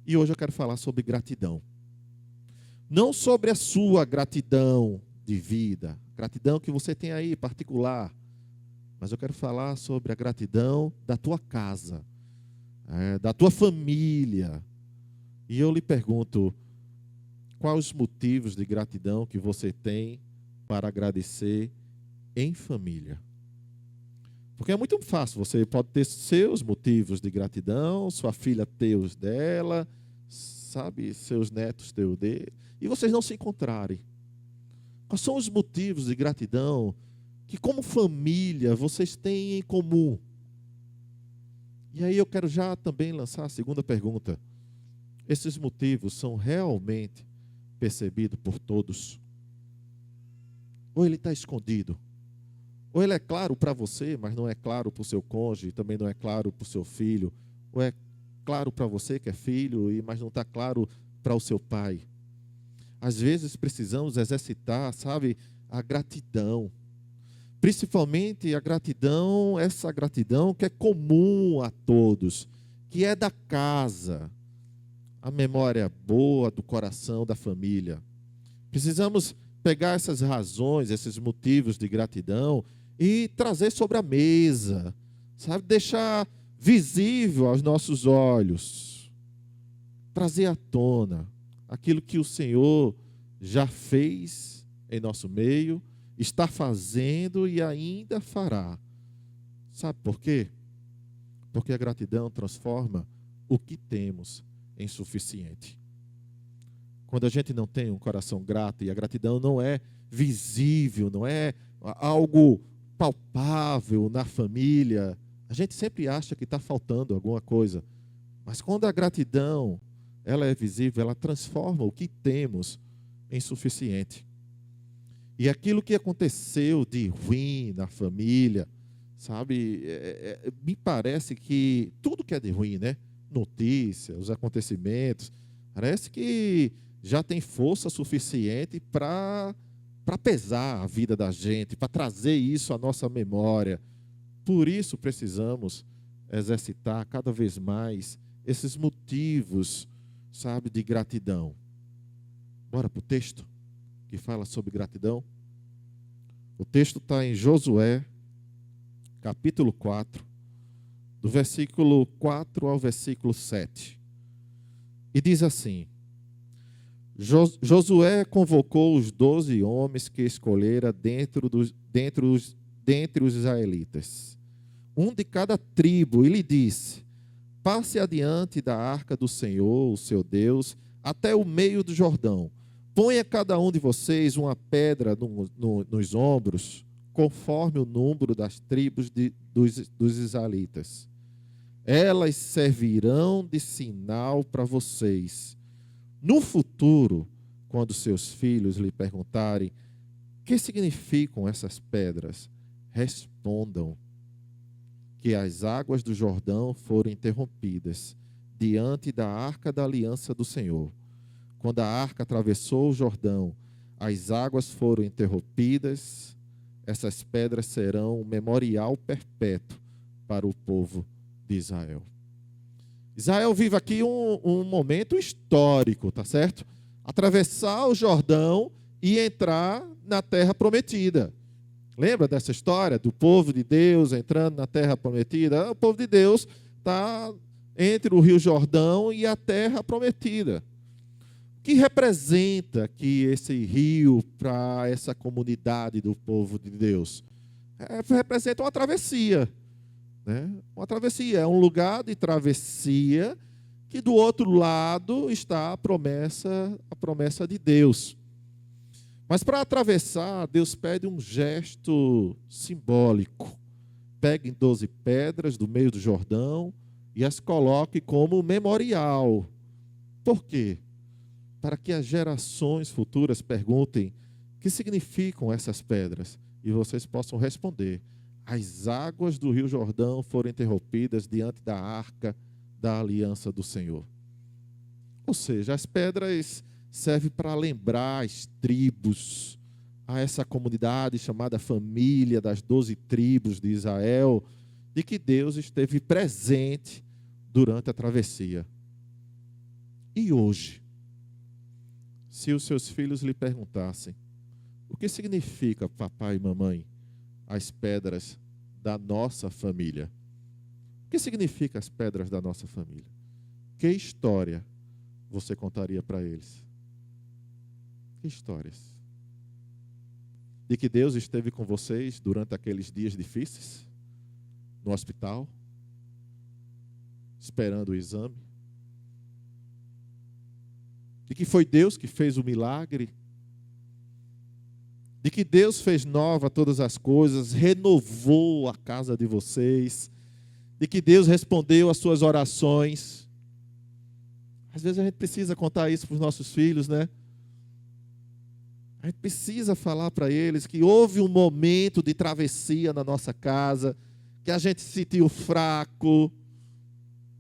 E hoje eu quero falar sobre gratidão. Não sobre a sua gratidão de vida, gratidão que você tem aí particular, mas eu quero falar sobre a gratidão da tua casa, da tua família. E eu lhe pergunto, quais os motivos de gratidão que você tem para agradecer em família? Porque é muito fácil, você pode ter seus motivos de gratidão, sua filha ter os dela, sabe, seus netos ter o dele, e vocês não se encontrarem. Quais são os motivos de gratidão que, como família, vocês têm em comum? E aí eu quero já também lançar a segunda pergunta. Esses motivos são realmente percebidos por todos? Ou ele está escondido? Ou ele é claro para você, mas não é claro para o seu cônjuge, também não é claro para o seu filho? Ou é claro para você que é filho, mas não está claro para o seu pai? Às vezes precisamos exercitar, sabe, a gratidão. Principalmente a gratidão, essa gratidão que é comum a todos, que é da casa, a memória boa do coração da família. Precisamos pegar essas razões, esses motivos de gratidão e trazer sobre a mesa, sabe, deixar visível aos nossos olhos, trazer à tona aquilo que o Senhor já fez em nosso meio, está fazendo e ainda fará. Sabe por quê? Porque a gratidão transforma o que temos em suficiente. Quando a gente não tem um coração grato e a gratidão não é visível, não é algo palpável na família, a gente sempre acha que está faltando alguma coisa. Mas quando a gratidão ela é visível, ela transforma o que temos em suficiente. E aquilo que aconteceu de ruim na família, sabe, me parece que tudo que é de ruim, né? Notícias, os acontecimentos, parece que já tem força suficiente para pesar a vida da gente, para trazer isso à nossa memória. Por isso precisamos exercitar cada vez mais esses motivos, sabe, de gratidão. Bora para o texto que fala sobre gratidão. O texto está em Josué, capítulo 4, do versículo 4 ao versículo 7. E diz assim: Josué convocou os 12 homens que escolhera dentre os israelitas, um de cada tribo, e lhe disse: passe adiante da arca do Senhor, o seu Deus, até o meio do Jordão. Ponha cada um de vocês uma pedra nos ombros, conforme o número das tribos dos israelitas. Elas servirão de sinal para vocês. No futuro, quando seus filhos lhe perguntarem: que significam essas pedras? Respondam que as águas do Jordão foram interrompidas diante da arca da aliança do Senhor. Quando a arca atravessou o Jordão, as águas foram interrompidas. Essas pedras serão um memorial perpétuo para o povo de Israel. Israel vive aqui um momento histórico, tá certo? Atravessar o Jordão e entrar na terra prometida. Lembra dessa história do povo de Deus entrando na terra prometida? O povo de Deus está entre o rio Jordão e a terra prometida. O que representa aqui esse rio para essa comunidade do povo de Deus? Representa uma travessia. Né? Uma travessia, é um lugar de travessia que do outro lado está a promessa de Deus. Mas para atravessar, Deus pede um gesto simbólico. Pegue 12 pedras do meio do Jordão e as coloque como memorial. Por quê? Para que as gerações futuras perguntem: o que significam essas pedras? E vocês possam responder: as águas do rio Jordão foram interrompidas diante da arca da aliança do Senhor. Ou seja, as pedras servem para lembrar as tribos, a essa comunidade chamada família das 12 tribos de Israel, de que Deus esteve presente durante a travessia. E hoje, se os seus filhos lhe perguntassem, o que significa, papai e mamãe, as pedras da nossa família? O que significa as pedras da nossa família? Que história você contaria para eles? Que histórias? De que Deus esteve com vocês durante aqueles dias difíceis? No hospital? Esperando o exame? De que foi Deus que fez o milagre? De que Deus fez nova todas as coisas, renovou a casa de vocês? De que Deus respondeu às suas orações? Às vezes a gente precisa contar isso para os nossos filhos, né? A gente precisa falar para eles que houve um momento de travessia na nossa casa, que a gente se sentiu fraco,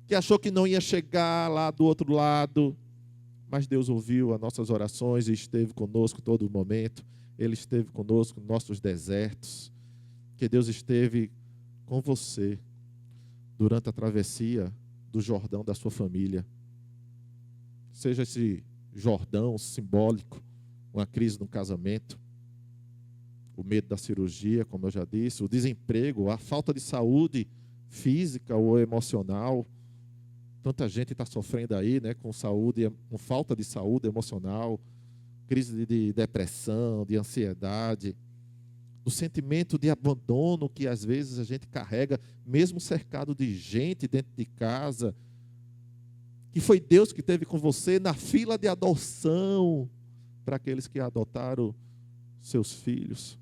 que achou que não ia chegar lá do outro lado, mas Deus ouviu as nossas orações e esteve conosco todo momento. Ele esteve conosco nos nossos desertos, que Deus esteve com você durante a travessia do Jordão da sua família. Seja esse Jordão simbólico, uma crise no casamento, o medo da cirurgia, como eu já disse, o desemprego, a falta de saúde física ou emocional. Tanta gente está sofrendo aí, né, com falta de saúde emocional, crise de depressão, de ansiedade, o sentimento de abandono que às vezes a gente carrega, mesmo cercado de gente dentro de casa, que foi Deus que esteve com você na fila de adoção, para aqueles que adotaram seus filhos.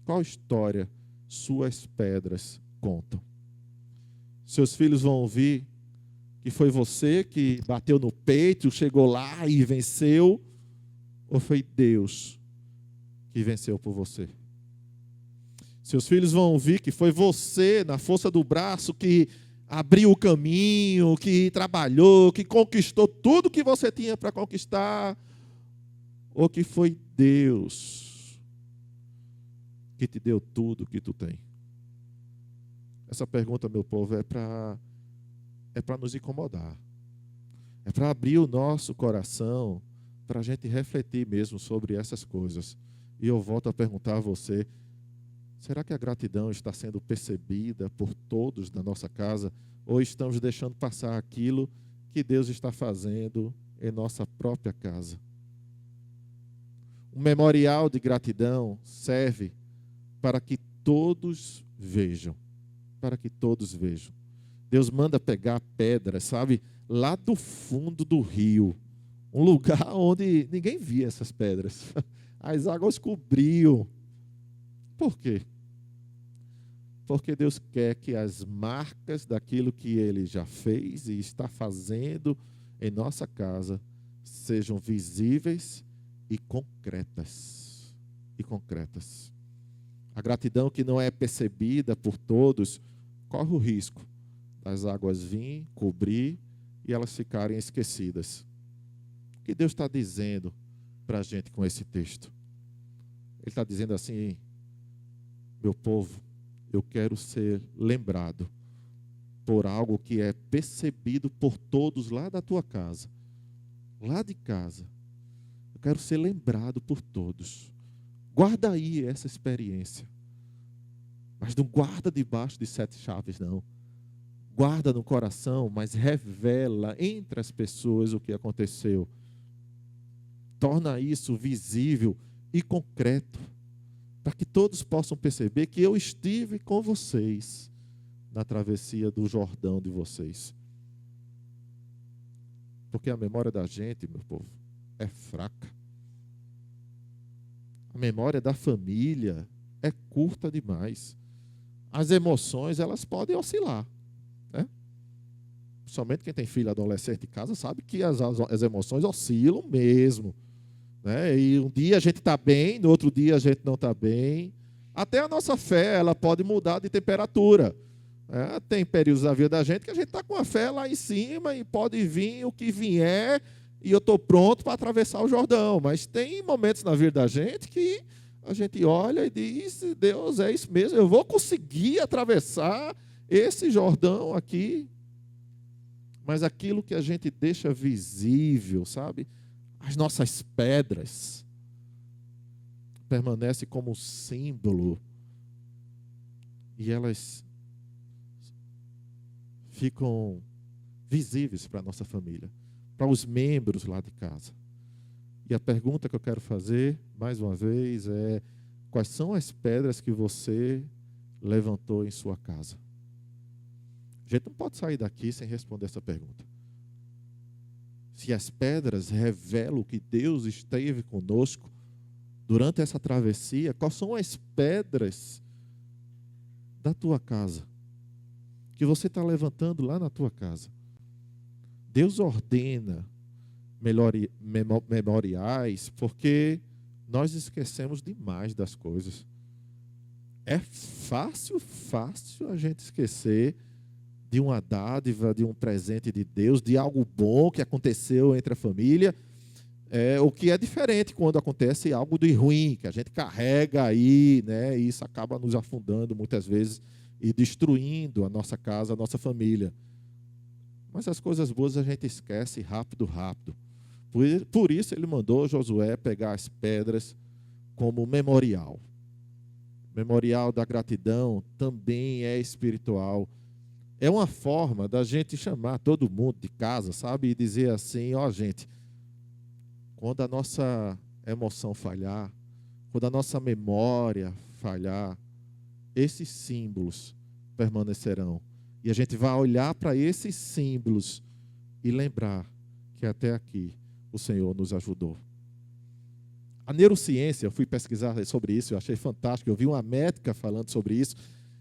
Qual história suas pedras contam? Seus filhos vão ouvir que foi você que bateu no peito, chegou lá e venceu, ou foi Deus que venceu por você? Seus filhos vão ouvir que foi você, na força do braço, que abriu o caminho, que trabalhou, que conquistou tudo que você tinha para conquistar, ou que foi Deus que te deu tudo que tu tem? Essa pergunta, meu povo, é para nos incomodar. É para abrir o nosso coração, para a gente refletir mesmo sobre essas coisas. E eu volto a perguntar a você, será que a gratidão está sendo percebida por todos da nossa casa? Ou estamos deixando passar aquilo que Deus está fazendo em nossa própria casa? Um memorial de gratidão serve para que todos vejam. Para que todos vejam. Deus manda pegar pedras, sabe? Lá do fundo do rio. Um lugar onde ninguém via essas pedras. As águas cobriam. Por quê? Porque Deus quer que as marcas daquilo que Ele já fez e está fazendo em nossa casa sejam visíveis e concretas. E concretas. A gratidão que não é percebida por todos corre o risco das águas virem, cobrir e elas ficarem esquecidas. O que Deus está dizendo para a gente com esse texto? Ele está dizendo assim: meu povo, eu quero ser lembrado por algo que é percebido por todos lá da tua casa, lá de casa. Eu quero ser lembrado por todos. Guarda aí essa experiência. Mas não guarda debaixo de 7 chaves, não. Guarda no coração, mas revela entre as pessoas o que aconteceu. Torna isso visível e concreto, para que todos possam perceber que eu estive com vocês na travessia do Jordão de vocês. Porque a memória da gente, meu povo, é fraca. A memória da família é curta demais. As emoções, elas podem oscilar, né? Somente quem tem filho adolescente em casa sabe que as emoções oscilam mesmo, né? E um dia a gente está bem, no outro dia a gente não está bem. Até a nossa fé, ela pode mudar de temperatura, né? Tem períodos da vida da gente que a gente está com a fé lá em cima e pode vir o que vier e eu estou pronto para atravessar o Jordão. Mas tem momentos na vida da gente que a gente olha e diz: Deus, é isso mesmo, eu vou conseguir atravessar esse Jordão aqui. mas aquilo que a gente deixa visível, sabe? As nossas pedras permanecem como símbolo e elas ficam visíveis para a nossa família, para os membros lá de casa. E a pergunta que eu quero fazer, mais uma vez, é: quais são as pedras que você levantou em sua casa? A gente não pode sair daqui sem responder essa pergunta. Se as pedras revelam que Deus esteve conosco durante essa travessia, quais são as pedras da tua casa que você está levantando lá na tua casa? Deus ordena memoriais porque nós esquecemos demais das coisas. É fácil a gente esquecer de uma dádiva, de um presente de Deus, de algo bom que aconteceu entre a família. O que é diferente quando acontece algo de ruim, que a gente carrega aí, né, e isso acaba nos afundando muitas vezes e destruindo a nossa casa, a nossa família. Mas as coisas boas a gente esquece rápido. Por isso ele mandou Josué pegar as pedras como memorial. Memorial da gratidão também é espiritual. É uma forma da gente chamar todo mundo de casa, sabe? E dizer assim: ó, gente, quando a nossa emoção falhar, quando a nossa memória falhar, esses símbolos permanecerão. E a gente vai olhar para esses símbolos e lembrar que até aqui o Senhor nos ajudou. A neurociência, eu fui pesquisar sobre isso, eu achei fantástico, eu vi uma médica falando sobre isso,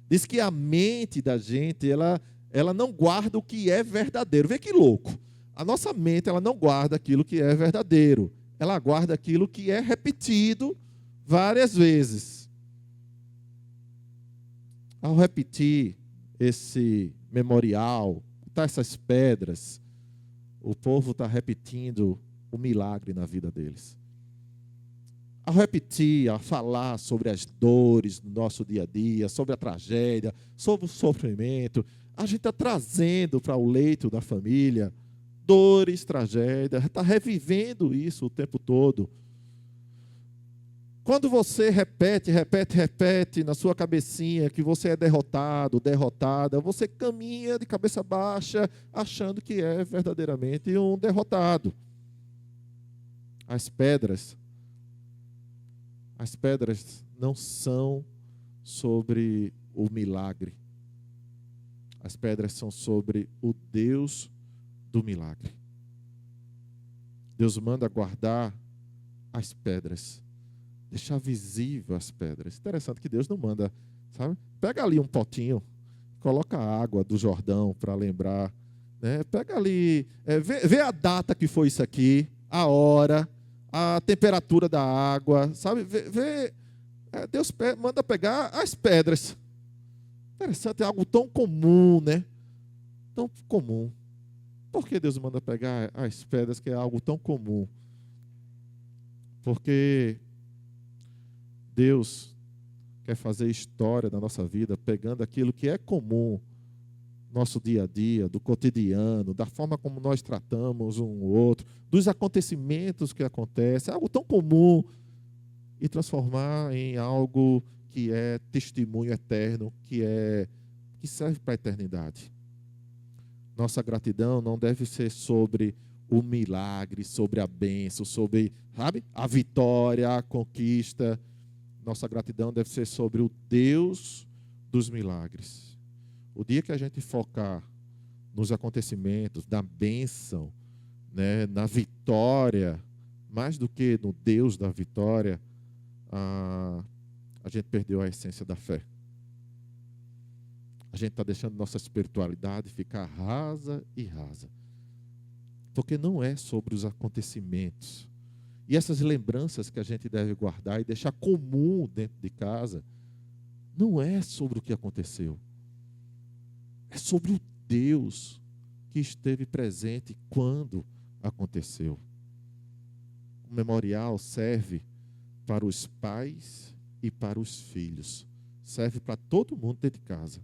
diz que a mente da gente, ela não guarda o que é verdadeiro. Vê que louco. A nossa mente, ela não guarda aquilo que é verdadeiro. Ela guarda aquilo que é repetido várias vezes. Ao repetir esse memorial, botar essas pedras, o povo está repetindo o milagre na vida deles. Ao repetir, a falar sobre as dores do nosso dia a dia, sobre a tragédia, sobre o sofrimento, a gente está trazendo para o leito da família dores, tragédia, está revivendo isso o tempo todo. Quando você repete na sua cabecinha que você é derrotado, derrotada, você caminha de cabeça baixa achando que é verdadeiramente um derrotado. As pedras não são sobre o milagre. As pedras são sobre o Deus do milagre. Deus manda guardar as pedras, deixar visível as pedras. Interessante que Deus não manda, sabe? Pega ali um potinho, coloca a água do Jordão para lembrar, né? Pega ali, vê a data que foi isso aqui, a hora, a temperatura da água, sabe? Deus manda pegar as pedras. Interessante, é algo tão comum, né? Tão comum. Por que Deus manda pegar as pedras, que é algo tão comum? Porque Deus quer fazer história na nossa vida, pegando aquilo que é comum, nosso dia a dia, do cotidiano, da forma como nós tratamos um ou outro, dos acontecimentos que acontecem, algo tão comum, e transformar em algo que é testemunho eterno, que serve para a eternidade. Nossa gratidão não deve ser sobre o milagre, sobre a bênção, sobre, sabe, a vitória, a conquista. Nossa gratidão deve ser sobre o Deus dos milagres. O dia que a gente focar nos acontecimentos, na bênção, né, na vitória, mais do que no Deus da vitória, a gente perdeu a essência da fé. A gente está deixando nossa espiritualidade ficar rasa. Porque não é sobre os acontecimentos. E essas lembranças que a gente deve guardar e deixar comum dentro de casa, não é sobre o que aconteceu. É sobre o Deus que esteve presente quando aconteceu. O memorial serve para os pais e para os filhos. Serve para todo mundo dentro de casa.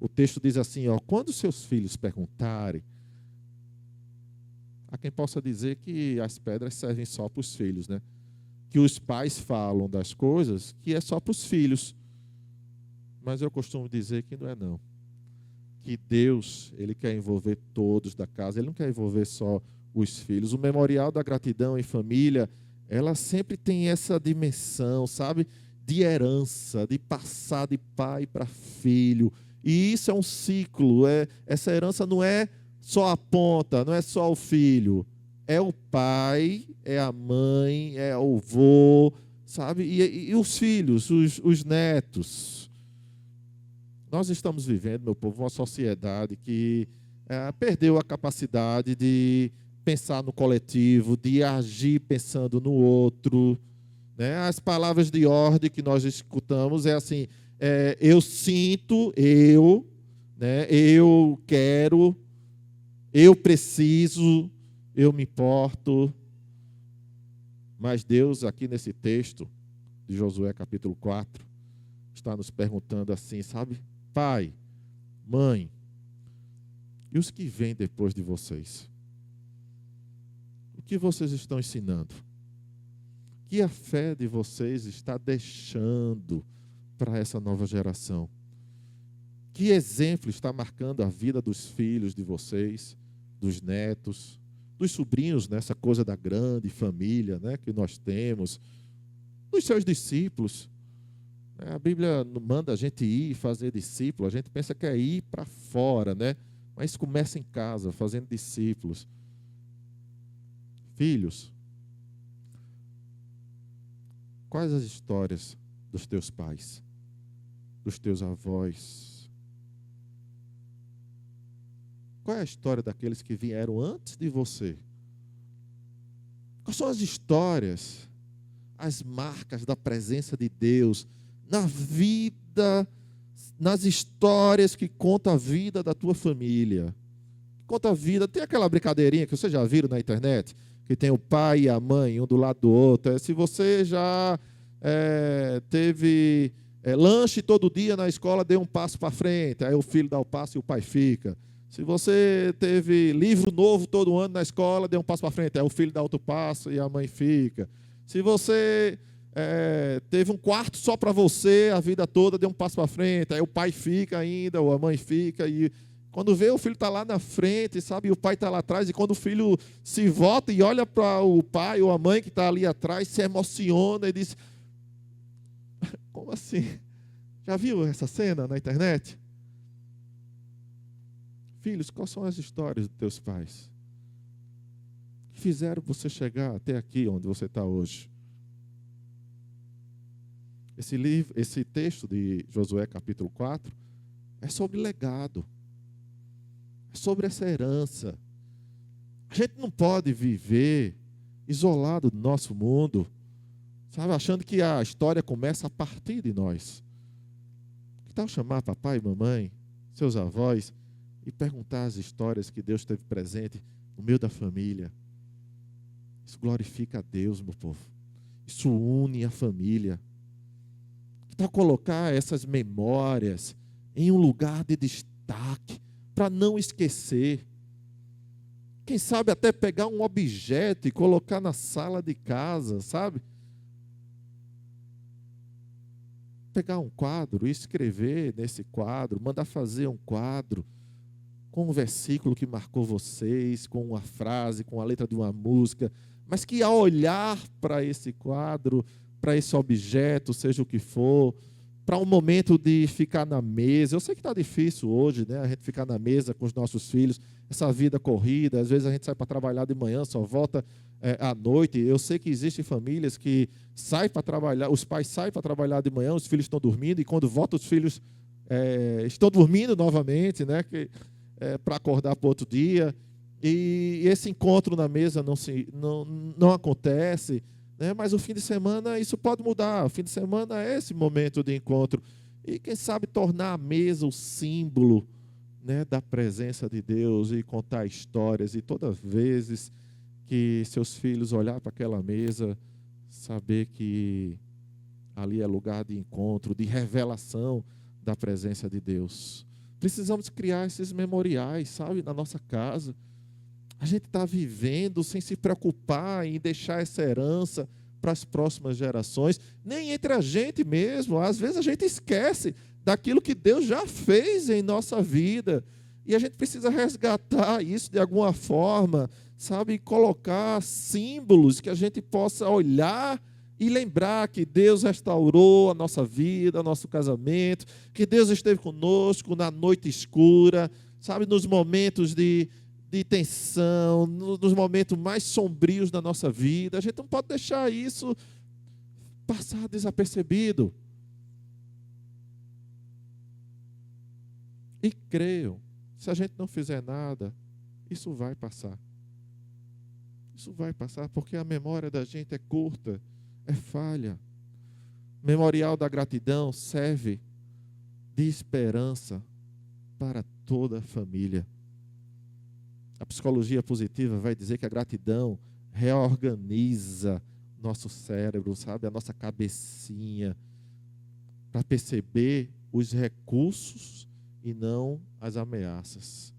O texto diz assim, quando seus filhos perguntarem, Há quem possa dizer que as pedras servem só para os filhos, né? Que os pais falam das coisas que é só para os filhos. Mas eu costumo dizer que não é não. Que Deus, Ele quer envolver todos da casa, Ele não quer envolver só os filhos. O memorial da gratidão em família, ela sempre tem essa dimensão, sabe? De herança, de passar de pai para filho. E isso é um ciclo. Essa herança não é só a ponta, não é só o filho. É o pai, é a mãe, é o avô, sabe? E os filhos, os netos. Nós estamos vivendo, meu povo, uma sociedade que perdeu a capacidade de pensar no coletivo, de agir pensando no outro. Né? As palavras de ordem que nós escutamos é assim, eu sinto, né? Eu quero, eu preciso, eu me importo. Mas Deus, aqui nesse texto de Josué capítulo 4, está nos perguntando assim, sabe? Pai, mãe, e os que vêm depois de vocês? O que vocês estão ensinando? O que a fé de vocês está deixando para essa nova geração? Que exemplo está marcando a vida dos filhos de vocês, dos netos, dos sobrinhos, nessa coisa da grande família, né, que nós temos, dos seus discípulos? A Bíblia manda a gente ir e fazer discípulo, a gente pensa que é ir para fora, né? Mas começa em casa, fazendo discípulos. Filhos, quais as histórias dos teus pais, dos teus avós? Qual é a história daqueles que vieram antes de você? Quais são as histórias, as marcas da presença de Deus na vida, nas histórias que conta a vida da tua família? Conta a vida. Tem aquela brincadeirinha que vocês já viram na internet, que tem o pai e a mãe, um do lado do outro. Se você já teve lanche todo dia na escola, dê um passo para frente. Aí o filho dá o passo e o pai fica. Se você teve livro novo todo ano na escola, dê um passo para frente. Aí o filho dá outro passo e a mãe fica. Se você teve um quarto só para você a vida toda, dê um passo para frente. Aí o pai fica ainda, ou a mãe fica. E quando vê, o filho está lá na frente, sabe? E o pai está lá atrás. E quando o filho se volta e olha para o pai ou a mãe que está ali atrás, se emociona e diz: como assim? Já viu essa cena na internet? Filhos, quais são as histórias dos teus pais que fizeram você chegar até aqui onde você está hoje? Esse texto de Josué capítulo 4 é sobre legado, é sobre essa herança. A gente não pode viver isolado do nosso mundo, sabe, achando que a história começa a partir de nós. Que tal chamar papai e mamãe, seus avós, e perguntar as histórias que Deus teve presente no meio da família? Isso glorifica a Deus, meu povo. Isso une a família. Que tal colocar essas memórias em um lugar de destaque, para não esquecer? Quem sabe até pegar um objeto e colocar na sala de casa, sabe? Pegar um quadro e escrever nesse quadro, mandar fazer um quadro com um versículo que marcou vocês, com uma frase, com a letra de uma música, mas que ao olhar para esse quadro, para esse objeto, seja o que for, para um momento de ficar na mesa. Eu sei que está difícil hoje, né? A gente ficar na mesa com os nossos filhos, essa vida corrida. Às vezes a gente sai para trabalhar de manhã, só volta à noite. Eu sei que existem famílias que saem para trabalhar, os pais saem para trabalhar de manhã, os filhos estão dormindo, e quando voltam os filhos estão dormindo novamente, né? Para acordar para outro dia. E esse encontro na mesa não acontece. Mas o fim de semana isso pode mudar. O fim de semana é esse momento de encontro. E quem sabe tornar a mesa o símbolo, né, da presença de Deus, e contar histórias. E todas as vezes que seus filhos olhar para aquela mesa, saber que ali é lugar de encontro, de revelação da presença de Deus. Precisamos criar esses memoriais, sabe, na nossa casa. A gente está vivendo sem se preocupar em deixar essa herança para as próximas gerações, nem entre a gente mesmo. Às vezes a gente esquece daquilo que Deus já fez em nossa vida. E a gente precisa resgatar isso de alguma forma, sabe? Colocar símbolos que a gente possa olhar e lembrar que Deus restaurou a nossa vida, nosso casamento, que Deus esteve conosco na noite escura, sabe? Nos momentos de tensão, nos momentos mais sombrios da nossa vida. A gente não pode deixar isso passar desapercebido. E creio, se a gente não fizer nada, isso vai passar. Isso vai passar, porque a memória da gente é curta, é falha. O memorial da gratidão serve de esperança para toda a família. A psicologia positiva vai dizer que a gratidão reorganiza nosso cérebro, sabe? A nossa cabecinha, para perceber os recursos e não as ameaças.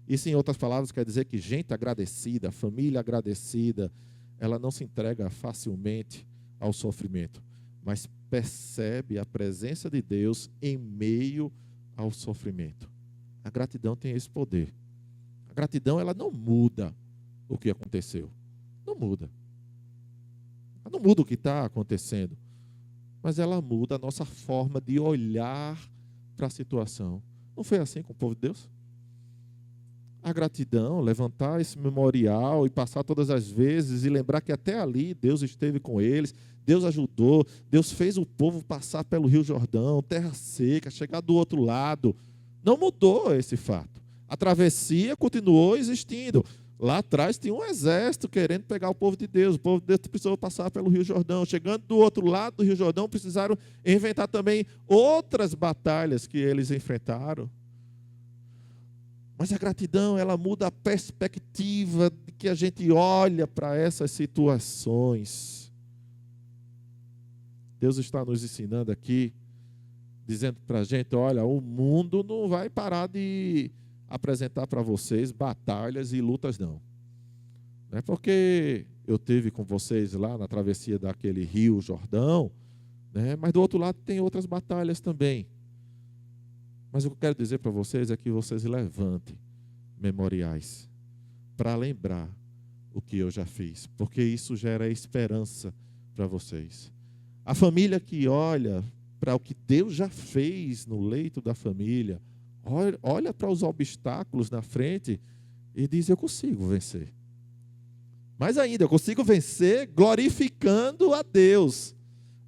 Isso, em outras palavras, quer dizer que gente agradecida, família agradecida, ela não se entrega facilmente ao sofrimento, mas percebe a presença de Deus em meio ao sofrimento. A gratidão tem esse poder. A gratidão, ela não muda o que aconteceu. Não muda. Ela não muda o que está acontecendo. Mas ela muda a nossa forma de olhar para a situação. Não foi assim com o povo de Deus? A gratidão, levantar esse memorial e passar todas as vezes e lembrar que até ali Deus esteve com eles, Deus ajudou, Deus fez o povo passar pelo Rio Jordão, terra seca, chegar do outro lado. Não mudou esse fato. A travessia continuou existindo. Lá atrás tinha um exército querendo pegar o povo de Deus. O povo de Deus precisou passar pelo Rio Jordão. Chegando do outro lado do Rio Jordão, precisaram inventar também outras batalhas que eles enfrentaram. Mas a gratidão, ela muda a perspectiva de que a gente olha para essas situações. Deus está nos ensinando aqui, dizendo para a gente, olha, o mundo não vai parar de apresentar para vocês batalhas e lutas, não. Não é porque eu esteve com vocês lá na travessia daquele Rio Jordão, né? Mas do outro lado tem outras batalhas também. Mas o que eu quero dizer para vocês é que vocês levantem memoriais para lembrar o que eu já fiz, porque isso gera esperança para vocês. A família que olha para o que Deus já fez no leito da família, olha para os obstáculos na frente e diz, eu consigo vencer. Mais ainda, eu consigo vencer glorificando a Deus.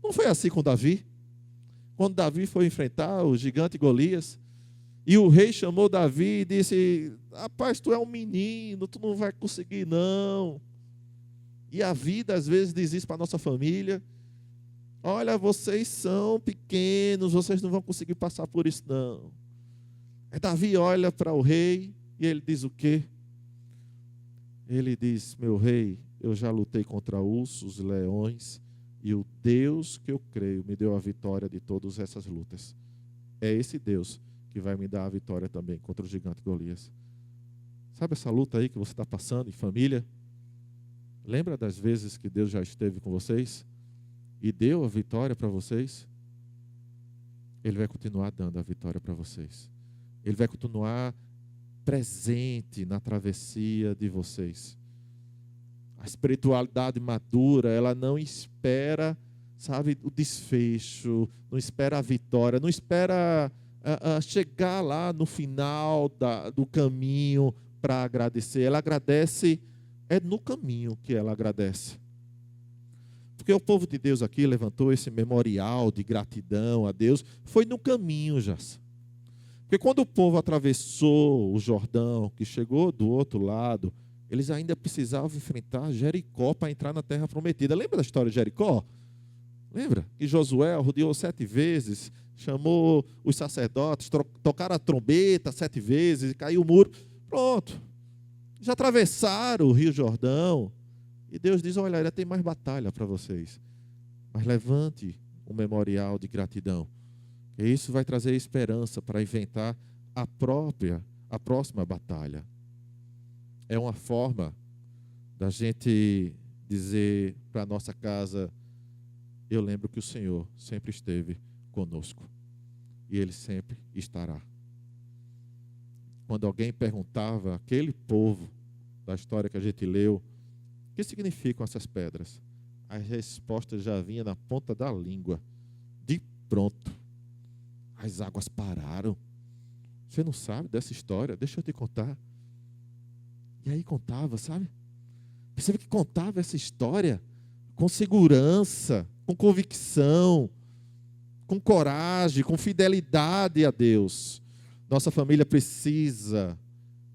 Não foi assim com Davi? Quando Davi foi enfrentar o gigante Golias, e o rei chamou Davi e disse, rapaz, tu é um menino, tu não vai conseguir não. E a vida às vezes diz isso para a nossa família, olha, vocês são pequenos, vocês não vão conseguir passar por isso não. Aí Davi olha para o rei e ele diz o quê? Ele diz, meu rei, eu já lutei contra ursos, leões, e o Deus que eu creio me deu a vitória de todas essas lutas. É esse Deus que vai me dar a vitória também contra o gigante Golias. Sabe essa luta aí que você está passando em família? Lembra das vezes que Deus já esteve com vocês e deu a vitória para vocês? Ele vai continuar dando a vitória para vocês. Ele vai continuar presente na travessia de vocês. A espiritualidade madura, ela não espera, sabe, o desfecho, não espera a vitória, não espera chegar lá no final do caminho para agradecer. Ela agradece, é no caminho que ela agradece. Porque o povo de Deus aqui levantou esse memorial de gratidão a Deus, foi no caminho já. Porque quando o povo atravessou o Jordão, que chegou do outro lado, eles ainda precisavam enfrentar Jericó para entrar na terra prometida. Lembra da história de Jericó? Lembra? Que Josué rodeou 7 vezes, chamou os sacerdotes, tocaram a trombeta 7 vezes e caiu o muro. Pronto. Já atravessaram o Rio Jordão. E Deus diz, olha, ainda tem mais batalha para vocês. Mas levante um memorial de gratidão. E isso vai trazer esperança para inventar a próxima batalha. É uma forma da gente dizer para a nossa casa: eu lembro que o Senhor sempre esteve conosco e Ele sempre estará. Quando alguém perguntava aquele povo da história que a gente leu, o que significam essas pedras? A resposta já vinha na ponta da língua. De pronto, as águas pararam. Você não sabe dessa história? Deixa eu te contar. E aí contava, sabe? Percebe que contava essa história com segurança, com convicção, com coragem, com fidelidade a Deus. Nossa família precisa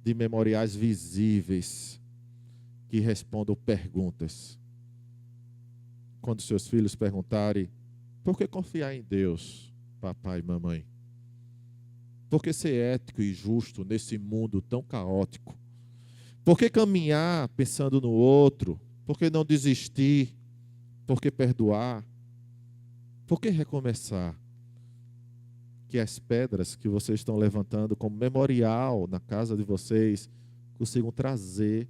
de memoriais visíveis que respondam perguntas. Quando seus filhos perguntarem: por que confiar em Deus, papai e mamãe? Por que ser ético e justo nesse mundo tão caótico? Por que caminhar pensando no outro? Por que não desistir? Por que perdoar? Por que recomeçar? Que as pedras que vocês estão levantando como memorial na casa de vocês consigam trazer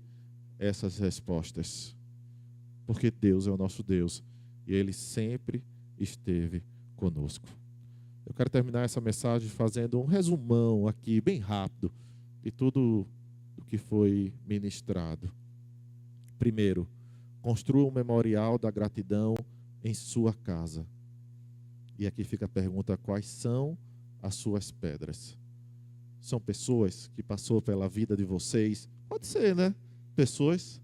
essas respostas. Porque Deus é o nosso Deus e Ele sempre esteve conosco. Eu quero terminar essa mensagem fazendo um resumão aqui, bem rápido, de tudo o que foi ministrado. Primeiro, construa um memorial da gratidão em sua casa. E aqui fica a pergunta: quais são as suas pedras? São pessoas que passou pela vida de vocês? Pode ser, né? Pessoas.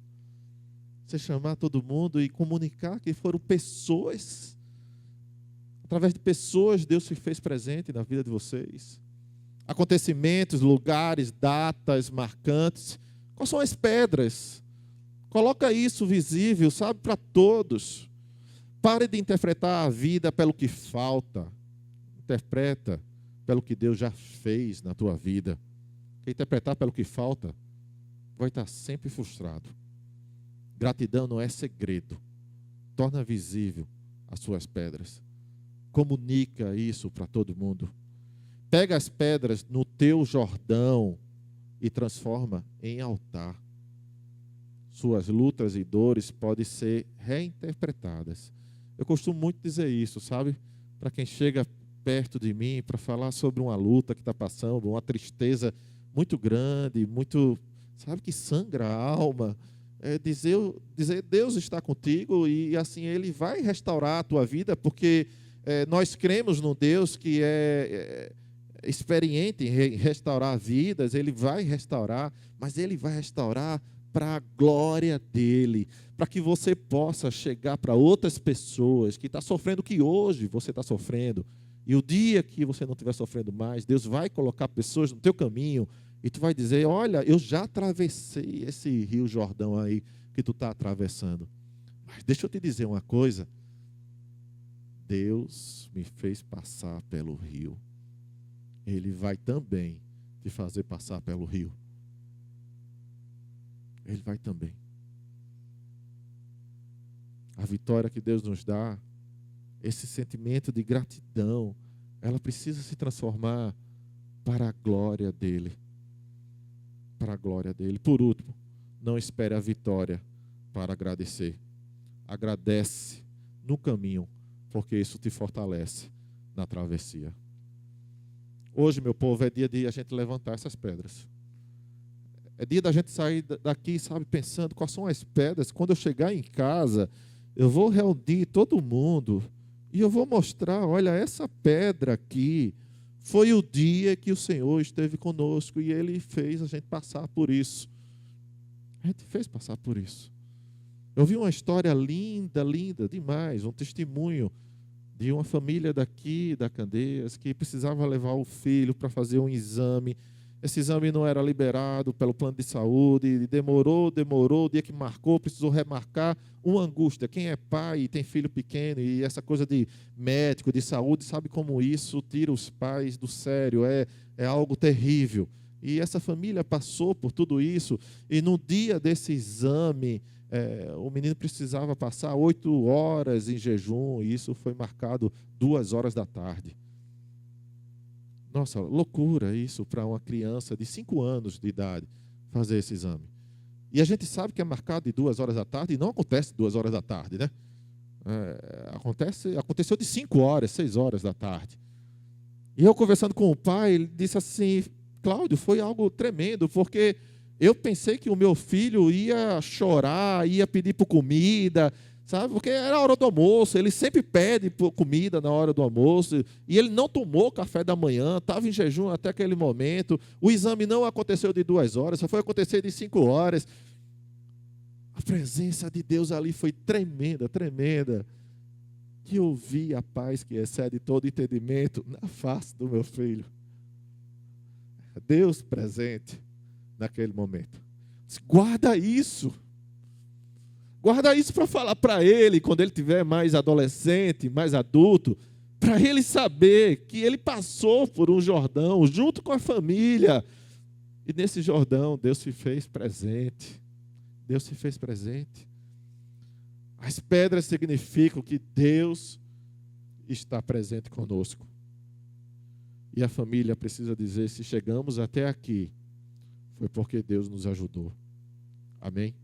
Você chamar todo mundo e comunicar que foram pessoas. Através de pessoas, Deus se fez presente na vida de vocês. Acontecimentos, lugares, datas marcantes. Quais são as pedras? Coloca isso visível, sabe, para todos. Pare de interpretar a vida pelo que falta. Interpreta pelo que Deus já fez na tua vida. Porque interpretar pelo que falta vai estar sempre frustrado. Gratidão não é segredo. Torna visível as suas pedras. Comunica isso para todo mundo. Pega as pedras no teu Jordão e transforma em altar. Suas lutas e dores podem ser reinterpretadas. Eu costumo muito dizer isso, sabe? Para quem chega perto de mim para falar sobre uma luta que está passando, uma tristeza muito grande, muito, sabe, que sangra a alma. Dizer Deus está contigo e assim Ele vai restaurar a tua vida, porque nós cremos num Deus que é experiente em restaurar vidas. Ele vai restaurar, mas Ele vai restaurar para a glória dEle, para que você possa chegar para outras pessoas que estão sofrendo o que hoje você está sofrendo, e o dia que você não estiver sofrendo mais, Deus vai colocar pessoas no teu caminho, e tu vai dizer: olha, eu já atravessei esse rio Jordão aí que tu está atravessando, mas deixa eu te dizer uma coisa, Deus me fez passar pelo rio, Ele vai também te fazer passar pelo rio. Ele vai também. A vitória que Deus nos dá, esse sentimento de gratidão, ela precisa se transformar para a glória dEle. Para a glória dEle. Por último, não espere a vitória para agradecer. Agradece no caminho, porque isso te fortalece na travessia. Hoje, meu povo, é dia de a gente levantar essas pedras. É dia da gente sair daqui, sabe, pensando quais são as pedras. Quando eu chegar em casa, eu vou reunir todo mundo e eu vou mostrar: olha, essa pedra aqui foi o dia que o Senhor esteve conosco e Ele fez a gente passar por isso. A gente fez passar por isso. Eu vi uma história linda, linda demais, um testemunho de uma família daqui, da Candeias, que precisava levar o filho para fazer um exame. Esse exame não era liberado pelo plano de saúde, demorou, o dia que marcou, precisou remarcar. Uma angústia. Quem é pai e tem filho pequeno, e essa coisa de médico, de saúde, sabe como isso tira os pais do sério, é algo terrível. E essa família passou por tudo isso, e no dia desse exame, o menino precisava passar 8 horas em jejum, e isso foi marcado 2 horas da tarde. Nossa, loucura isso para uma criança de 5 anos de idade fazer esse exame. E a gente sabe que é marcado de 2 horas da tarde, e não acontece 2 horas da tarde, né? Aconteceu de 5 horas, 6 horas da tarde. E eu conversando com o pai, ele disse assim: Cláudio, foi algo tremendo, porque eu pensei que o meu filho ia chorar, ia pedir por comida, sabe? Porque era a hora do almoço, ele sempre pede por comida na hora do almoço, e ele não tomou café da manhã, estava em jejum até aquele momento. O exame não aconteceu de 2 horas, só foi acontecer de 5 horas. A presença de Deus ali foi tremenda, tremenda. Que eu vi a paz que excede todo entendimento na face do meu filho. Deus presente naquele momento. Guarda isso. Guarda isso para falar para ele, quando ele tiver mais adolescente, mais adulto, para ele saber que ele passou por um Jordão junto com a família. E nesse Jordão, Deus se fez presente. Deus se fez presente. As pedras significam que Deus está presente conosco. E a família precisa dizer: se chegamos até aqui, foi porque Deus nos ajudou. Amém?